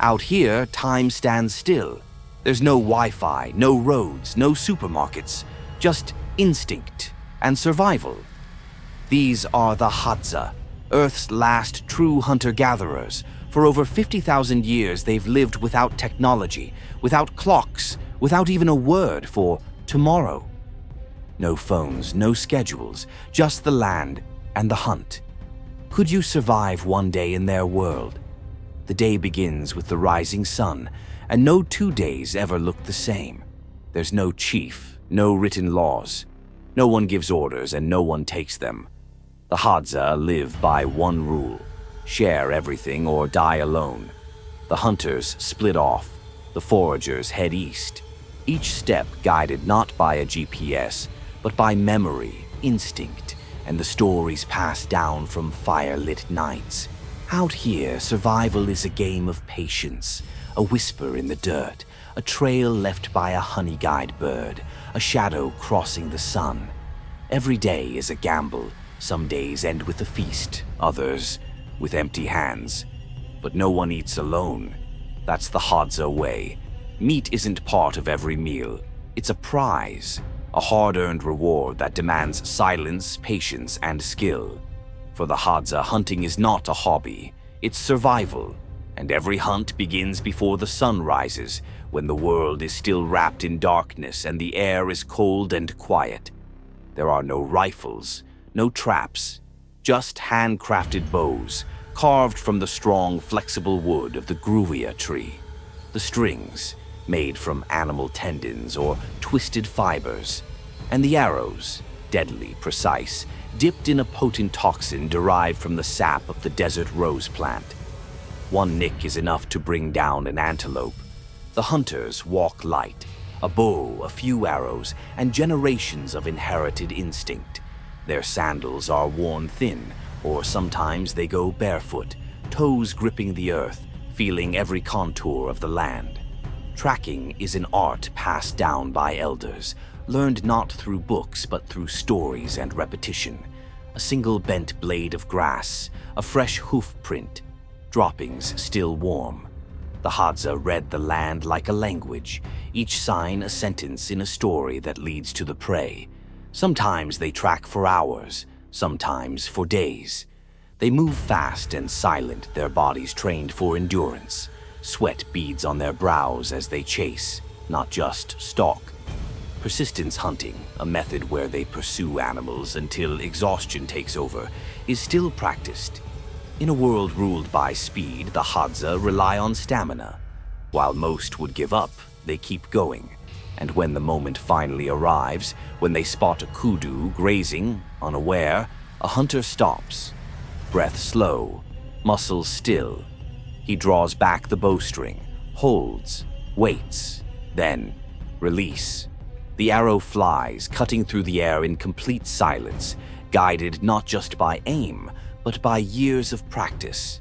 Out here, time stands still. There's no Wi-Fi, no roads, no supermarkets, just instinct and survival. These are the Hadza, Earth's last true hunter-gatherers. For over 50,000 years, they've lived without technology, without clocks, without even a word for tomorrow. No phones, no schedules, just the land and the hunt. Could you survive one day in their world? The day begins with the rising sun, and no 2 days ever look the same. There's no chief, no written laws. No one gives orders and no one takes them. The Hadza live by one rule: share everything or die alone. The hunters split off. The foragers head east. Each step guided not by a GPS, but by memory, instinct, and the stories passed down from fire-lit nights. Out here, survival is a game of patience, a whisper in the dirt, a trail left by a honey-guide bird, a shadow crossing the sun. Every day is a gamble. Some days end with a feast, others with empty hands. But no one eats alone. That's the Hadza way. Meat isn't part of every meal. It's a prize, a hard-earned reward that demands silence, patience, and skill. For the Hadza, hunting is not a hobby, it's survival. And every hunt begins before the sun rises, when the world is still wrapped in darkness and the air is cold and quiet. There are no rifles, no traps, just handcrafted bows, carved from the strong, flexible wood of the gruvia tree. The strings, made from animal tendons or twisted fibers, and the arrows, deadly precise, dipped in a potent toxin derived from the sap of the desert rose plant. One nick is enough to bring down an antelope. The hunters walk light, a bow, a few arrows, and generations of inherited instinct. Their sandals are worn thin, or sometimes they go barefoot, toes gripping the earth, feeling every contour of the land. Tracking is an art passed down by elders, learned not through books but through stories and repetition. A single bent blade of grass, a fresh hoof print, droppings still warm. The Hadza read the land like a language, each sign a sentence in a story that leads to the prey. Sometimes they track for hours, sometimes for days. They move fast and silent, their bodies trained for endurance. Sweat beads on their brows as they chase, not just stalk. Persistence hunting, a method where they pursue animals until exhaustion takes over, is still practiced. In a world ruled by speed, the Hadza rely on stamina. While most would give up, they keep going. And when the moment finally arrives, when they spot a kudu grazing, unaware, a hunter stops. Breath slow, muscles still. He draws back the bowstring, holds, waits, then release. The arrow flies, cutting through the air in complete silence, guided not just by aim, but by years of practice.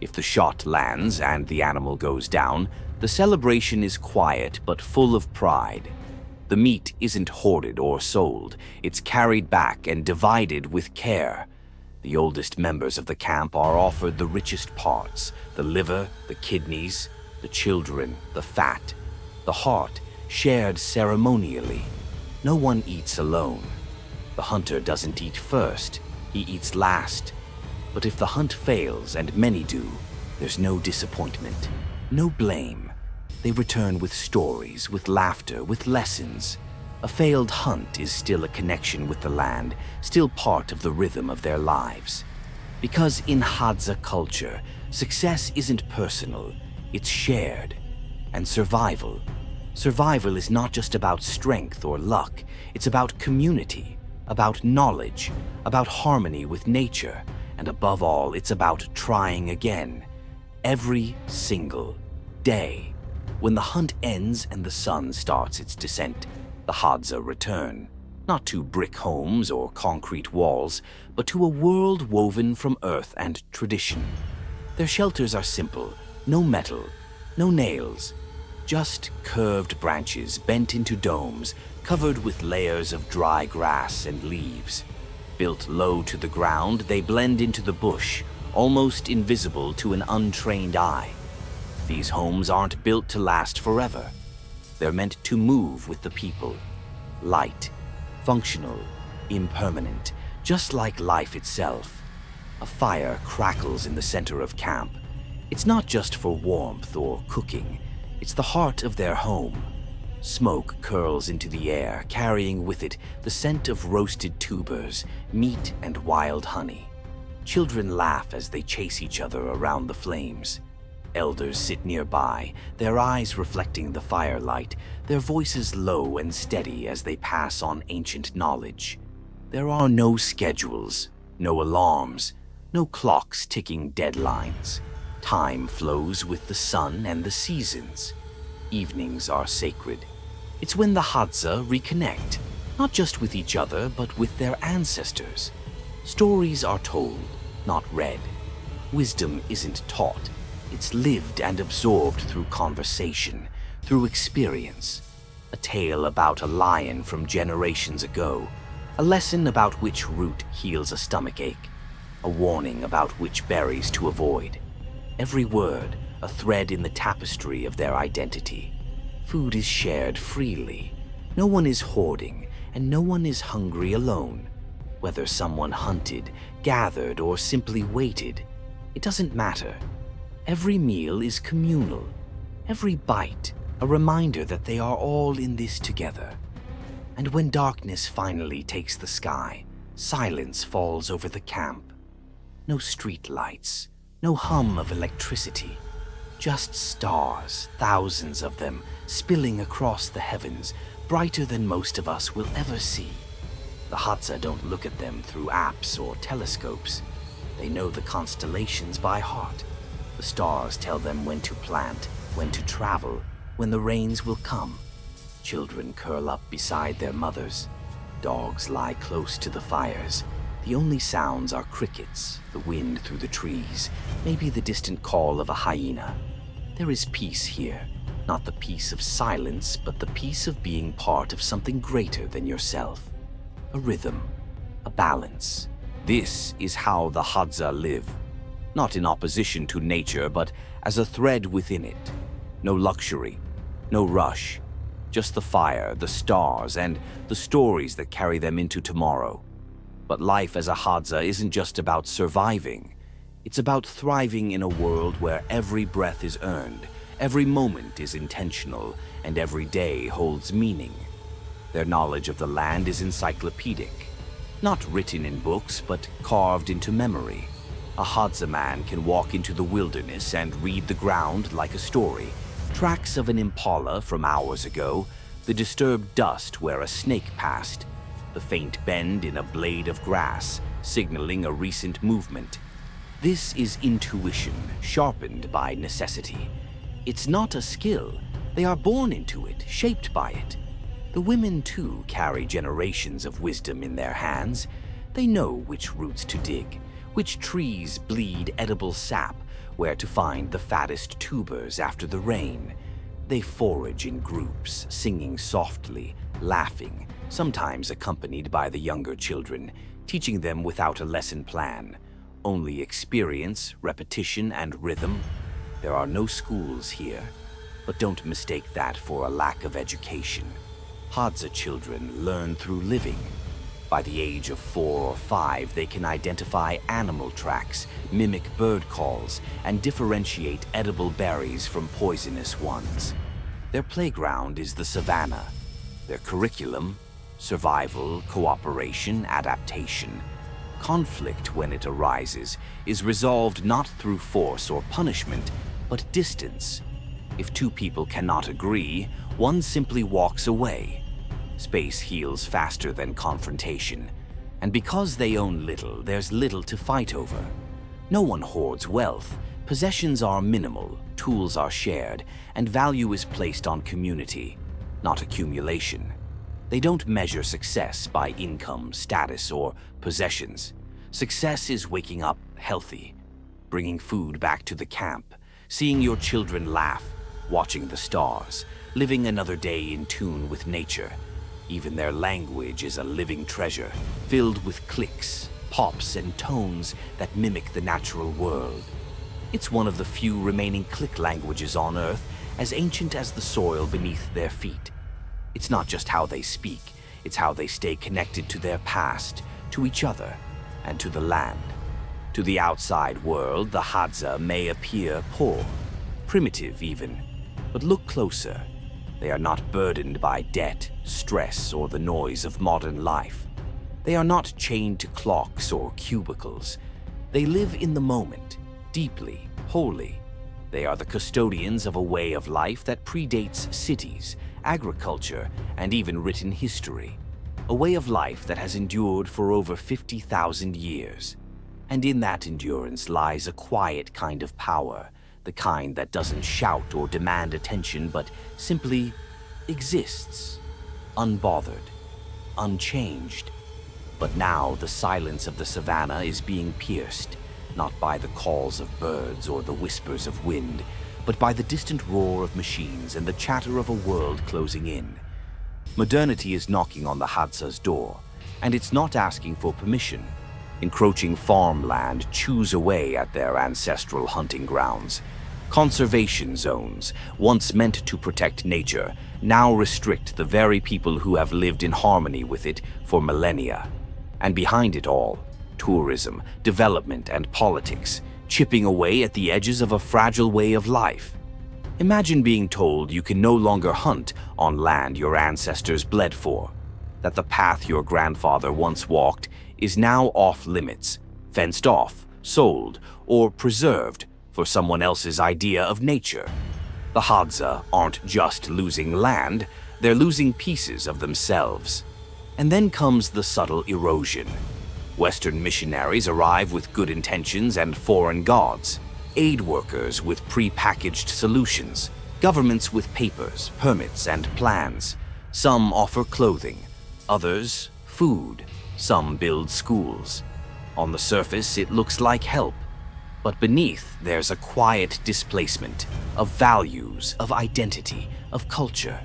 If the shot lands and the animal goes down, the celebration is quiet but full of pride. The meat isn't hoarded or sold, it's carried back and divided with care. The oldest members of the camp are offered the richest parts: the liver, the kidneys, the children, the fat, the heart, shared ceremonially. No one eats alone. The hunter doesn't eat first, he eats last. But if the hunt fails, and many do, there's no disappointment, no blame. They return with stories, with laughter, with lessons. A failed hunt is still a connection with the land, still part of the rhythm of their lives. Because in Hadza culture, success isn't personal, it's shared. And survival is not just about strength or luck, it's about community, about knowledge, about harmony with nature, and above all, it's about trying again. Every single day. When the hunt ends and the sun starts its descent, the Hadza return, not to brick homes or concrete walls, but to a world woven from earth and tradition. Their shelters are simple, no metal, no nails, just curved branches bent into domes, covered with layers of dry grass and leaves. Built low to the ground, they blend into the bush, almost invisible to an untrained eye. These homes aren't built to last forever. They're meant to move with the people. Light, functional, impermanent, just like life itself. A fire crackles in the center of camp. It's not just for warmth or cooking. It's the heart of their home. Smoke curls into the air, carrying with it the scent of roasted tubers, meat, and wild honey. Children laugh as they chase each other around the flames. Elders sit nearby, their eyes reflecting the firelight, their voices low and steady as they pass on ancient knowledge. There are no schedules, no alarms, no clocks ticking deadlines. Time flows with the sun and the seasons. Evenings are sacred. It's when the Hadza reconnect, not just with each other, but with their ancestors. Stories are told, not read. Wisdom isn't taught. It's lived and absorbed through conversation, through experience. A tale about a lion from generations ago, a lesson about which root heals a stomachache, a warning about which berries to avoid. Every word, a thread in the tapestry of their identity. Food is shared freely. No one is hoarding, and no one is hungry alone. Whether someone hunted, gathered, or simply waited, it doesn't matter. Every meal is communal. Every bite, a reminder that they are all in this together. And when darkness finally takes the sky, silence falls over the camp. No street lights, no hum of electricity. Just stars, thousands of them, spilling across the heavens, brighter than most of us will ever see. The Hadza don't look at them through apps or telescopes. They know the constellations by heart. The stars tell them when to plant, when to travel, when the rains will come. Children curl up beside their mothers. Dogs lie close to the fires. The only sounds are crickets, the wind through the trees, maybe the distant call of a hyena. There is peace here, not the peace of silence, but the peace of being part of something greater than yourself. A rhythm, a balance. This is how the Hadza live, not in opposition to nature, but as a thread within it. No luxury, no rush, just the fire, the stars, and the stories that carry them into tomorrow. But life as a Hadza isn't just about surviving. It's about thriving in a world where every breath is earned, every moment is intentional, and every day holds meaning. Their knowledge of the land is encyclopedic, not written in books, but carved into memory. A Hadza man can walk into the wilderness and read the ground like a story. Tracks of an impala from hours ago, the disturbed dust where a snake passed, the faint bend in a blade of grass, signaling a recent movement. This is intuition, sharpened by necessity. It's not a skill. They are born into it, shaped by it. The women, too, carry generations of wisdom in their hands. They know which roots to dig, which trees bleed edible sap, where to find the fattest tubers after the rain. They forage in groups, singing softly, laughing, sometimes accompanied by the younger children, teaching them without a lesson plan. Only experience, repetition, and rhythm. There are no schools here, but don't mistake that for a lack of education. Hadza children learn through living. By the age of 4 or 5, they can identify animal tracks, mimic bird calls, and differentiate edible berries from poisonous ones. Their playground is the savannah. Their curriculum, survival, cooperation, adaptation. Conflict, when it arises, is resolved not through force or punishment, but distance. If two people cannot agree, one simply walks away. Space heals faster than confrontation, and because they own little, there's little to fight over. No one hoards wealth. Possessions are minimal, tools are shared, and value is placed on community, not accumulation. They don't measure success by income, status, or possessions. Success is waking up healthy, bringing food back to the camp, seeing your children laugh, watching the stars, living another day in tune with nature. Even their language is a living treasure, filled with clicks, pops, and tones that mimic the natural world. It's one of the few remaining click languages on Earth, as ancient as the soil beneath their feet. It's not just how they speak, it's how they stay connected to their past, to each other, and to the land. To the outside world, the Hadza may appear poor, primitive even, but look closer. They are not burdened by debt, stress, or the noise of modern life. They are not chained to clocks or cubicles. They live in the moment, deeply, wholly. They are the custodians of a way of life that predates cities, agriculture, and even written history. A way of life that has endured for over 50,000 years. And in that endurance lies a quiet kind of power, the kind that doesn't shout or demand attention, but simply exists, unbothered, unchanged. But now the silence of the savannah is being pierced, not by the calls of birds or the whispers of wind, but by the distant roar of machines and the chatter of a world closing in. Modernity is knocking on the Hadza's door, and it's not asking for permission. Encroaching farmland chews away at their ancestral hunting grounds. Conservation zones, once meant to protect nature, now restrict the very people who have lived in harmony with it for millennia. And behind it all, tourism, development, and politics, chipping away at the edges of a fragile way of life. Imagine being told you can no longer hunt on land your ancestors bled for, that the path your grandfather once walked is now off limits, fenced off, sold, or preserved for someone else's idea of nature. The Hadza aren't just losing land, they're losing pieces of themselves. And then comes the subtle erosion. Western missionaries arrive with good intentions and foreign gods, aid workers with pre-packaged solutions, governments with papers, permits, and plans. Some offer clothing, others food. Some build schools. On the surface, it looks like help, but beneath, there's a quiet displacement of values, of identity, of culture.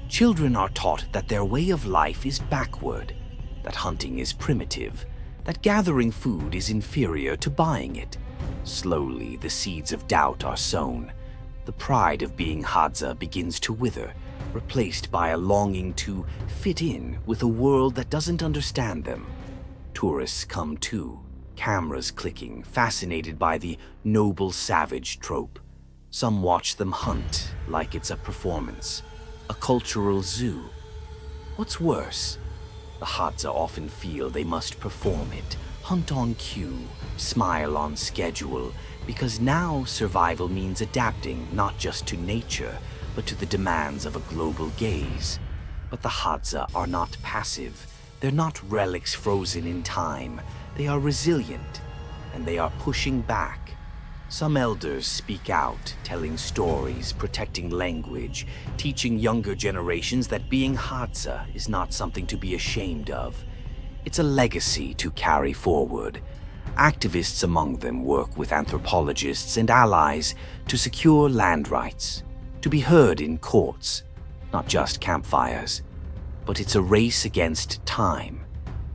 Children are taught that their way of life is backward, that hunting is primitive, that gathering food is inferior to buying it. Slowly, the seeds of doubt are sown. The pride of being Hadza begins to wither, replaced by a longing to fit in with a world that doesn't understand them. Tourists come too, cameras clicking, fascinated by the noble savage trope. Some watch them hunt like it's a performance, a cultural zoo. What's worse, the Hadza often feel they must perform it, hunt on cue, smile on schedule, because now survival means adapting not just to nature, but to the demands of a global gaze. But the Hadza are not passive. They're not relics frozen in time. They are resilient, and they are pushing back. Some elders speak out, telling stories, protecting language, teaching younger generations that being Hadza is not something to be ashamed of. It's a legacy to carry forward. Activists among them work with anthropologists and allies to secure land rights, to be heard in courts, not just campfires. But it's a race against time.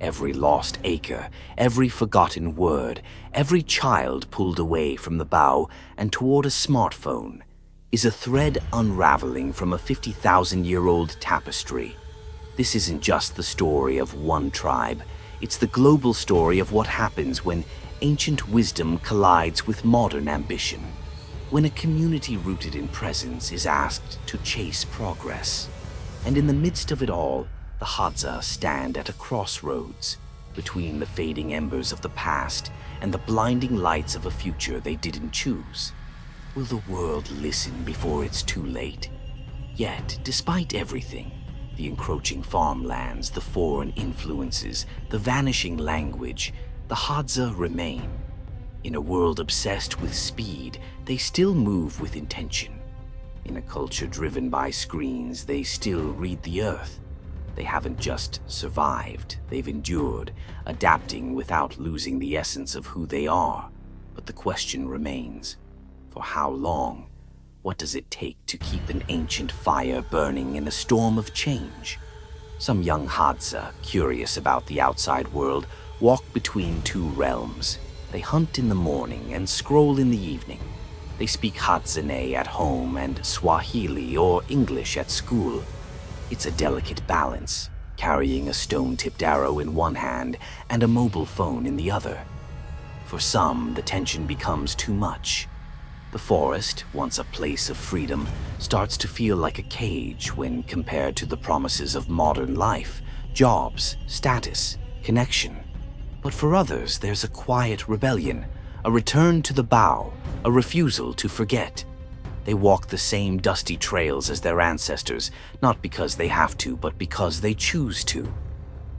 Every lost acre, every forgotten word, every child pulled away from the bow and toward a smartphone is a thread unraveling from a 50,000-year-old tapestry. This isn't just the story of one tribe. It's the global story of what happens when ancient wisdom collides with modern ambition. When a community rooted in presence is asked to chase progress. And in the midst of it all, the Hadza stand at a crossroads between the fading embers of the past and the blinding lights of a future they didn't choose. Will the world listen before it's too late? Yet, despite everything, the encroaching farmlands, the foreign influences, the vanishing language, the Hadza remain. In a world obsessed with speed, they still move with intention. In a culture driven by screens, they still read the earth. They haven't just survived, they've endured, adapting without losing the essence of who they are. But the question remains, for how long? What does it take to keep an ancient fire burning in a storm of change? Some young Hadza, curious about the outside world, walk between two realms. They hunt in the morning and scroll in the evening, They speak Hadza at home and Swahili or English at school. It's a delicate balance, carrying a stone-tipped arrow in one hand and a mobile phone in the other. For some, the tension becomes too much. The forest, once a place of freedom, starts to feel like a cage when compared to the promises of modern life, jobs, status, connection. But for others, there's a quiet rebellion, a return to the bow, a refusal to forget. They walk the same dusty trails as their ancestors, not because they have to, but because they choose to.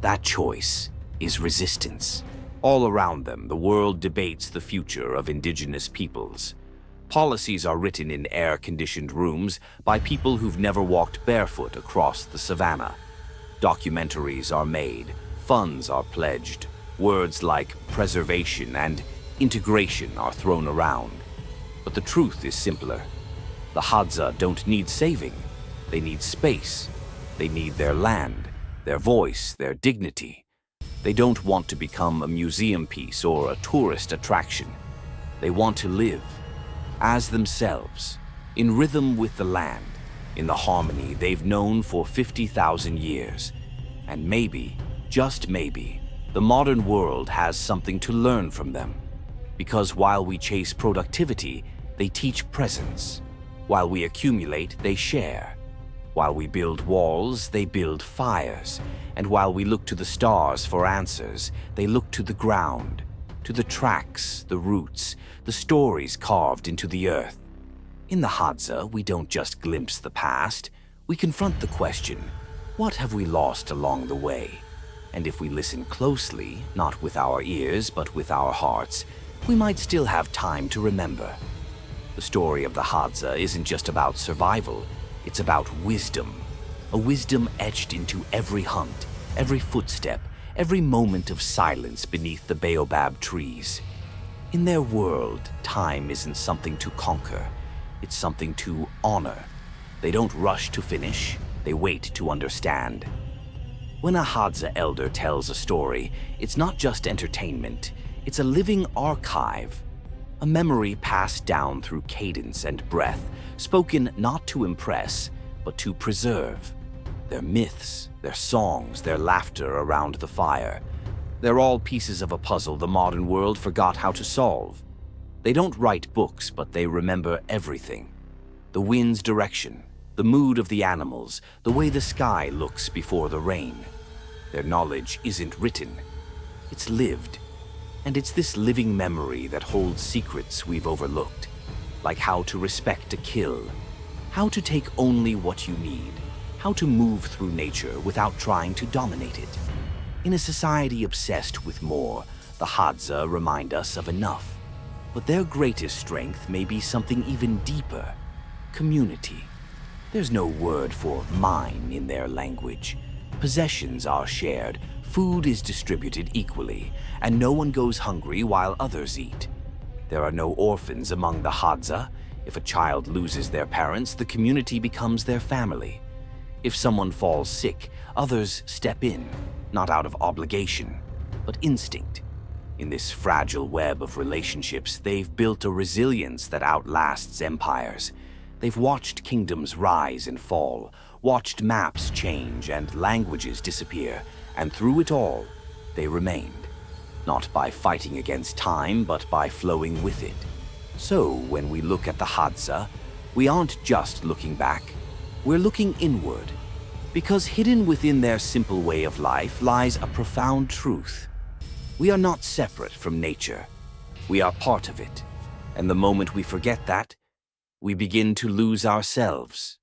That choice is resistance. All around them, the world debates the future of indigenous peoples. Policies are written in air-conditioned rooms by people who've never walked barefoot across the savannah. Documentaries are made, funds are pledged, words like preservation and integration are thrown around. But the truth is simpler. The Hadza don't need saving. They need space. They need their land, their voice, their dignity. They don't want to become a museum piece or a tourist attraction. They want to live as themselves, in rhythm with the land, in the harmony they've known for 50,000 years. And maybe, just maybe, the modern world has something to learn from them. Because while we chase productivity, they teach presence. While we accumulate, they share. While we build walls, they build fires. And while we look to the stars for answers, they look to the ground, to the tracks, the roots, the stories carved into the earth. In the Hadza, we don't just glimpse the past, we confront the question, what have we lost along the way? And if we listen closely, not with our ears, but with our hearts, we might still have time to remember. The story of the Hadza isn't just about survival, it's about wisdom. A wisdom etched into every hunt, every footstep, every moment of silence beneath the baobab trees. In their world, time isn't something to conquer, it's something to honor. They don't rush to finish, they wait to understand. When a Hadza elder tells a story, it's not just entertainment, it's a living archive. A memory passed down through cadence and breath, spoken not to impress, but to preserve. Their myths, their songs, their laughter around the fire. They're all pieces of a puzzle the modern world forgot how to solve. They don't write books, but they remember everything. The wind's direction, the mood of the animals, the way the sky looks before the rain. Their knowledge isn't written, it's lived. And it's this living memory that holds secrets we've overlooked, like how to respect a kill, how to take only what you need, how to move through nature without trying to dominate it. In a society obsessed with more, the Hadza remind us of enough. But their greatest strength may be something even deeper: community. There's no word for mine in their language. Possessions are shared, food is distributed equally, and no one goes hungry while others eat. There are no orphans among the Hadza. If a child loses their parents, the community becomes their family. If someone falls sick, others step in, not out of obligation, but instinct. In this fragile web of relationships, they've built a resilience that outlasts empires. They've watched kingdoms rise and fall, watched maps change and languages disappear, and through it all, they remained. Not by fighting against time, but by flowing with it. So, when we look at the Hadza, we aren't just looking back, we're looking inward. Because hidden within their simple way of life lies a profound truth. We are not separate from nature. We are part of it. And the moment we forget that, we begin to lose ourselves.